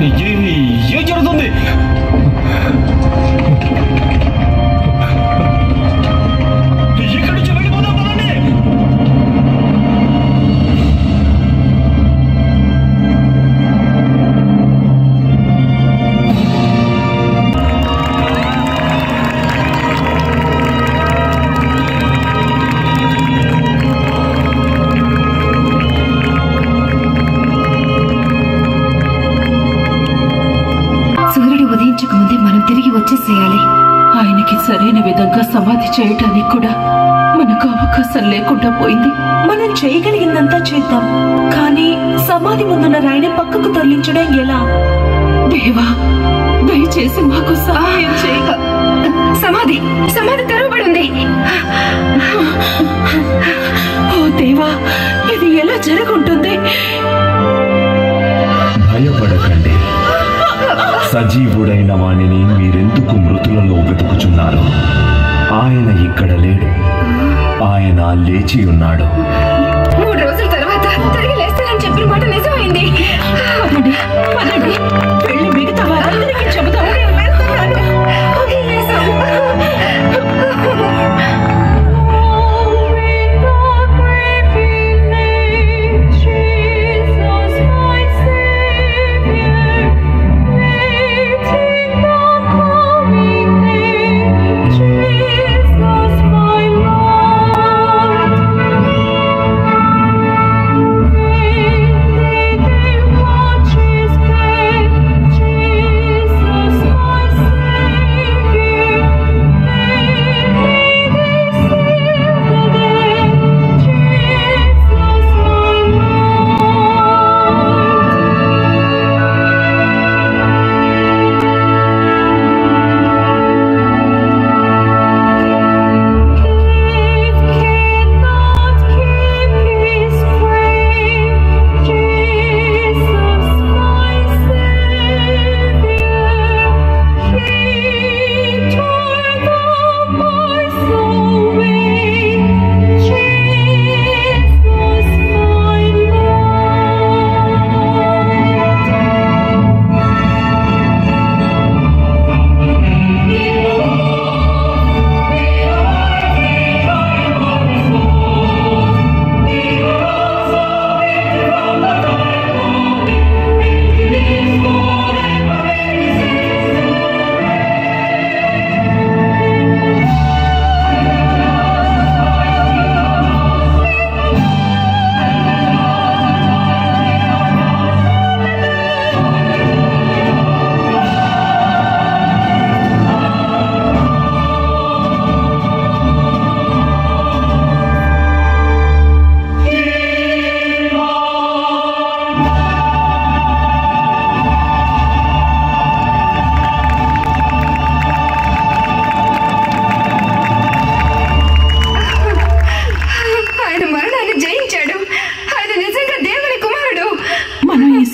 ఏం జరుగుతుంది? ఇక్కడి నుంచి వెళ్ళిపోదాం పదండి. ఉదయించకముందే మనం తిరిగి వచ్చేసేయాలి. ఆయనకి సరైన విధంగా సమాధి చేయటానికి కూడా మనకు అవకాశం లేకుండా పోయింది. మనం చేయగలిగిందంతా చేద్దాం, కానీ సమాధి ముందున్న రాయిని పక్కకు తరలించడం ఎలా? దేవా, దయచేసి మాకు సహాయం చేయ. సమాధి తెరవబడి ఉంది. ఓ దేవా, ఇది ఎలా జరుగుంటుంది? భయపడకండి. సజీవుడైన వాణిని మీరెందుకు మృతులలో వెతుకుచున్నారు? ఆయన ఇక్కడ లేడు, ఆయన లేచి ఉన్నాడు. 3 రోజుల తర్వాత తిరిగి లేస్తానని చెప్పిన మాట నిజమైంది. వెళ్ళి మిగతా వారందరికీ చెబుతాం.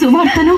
సువార్తను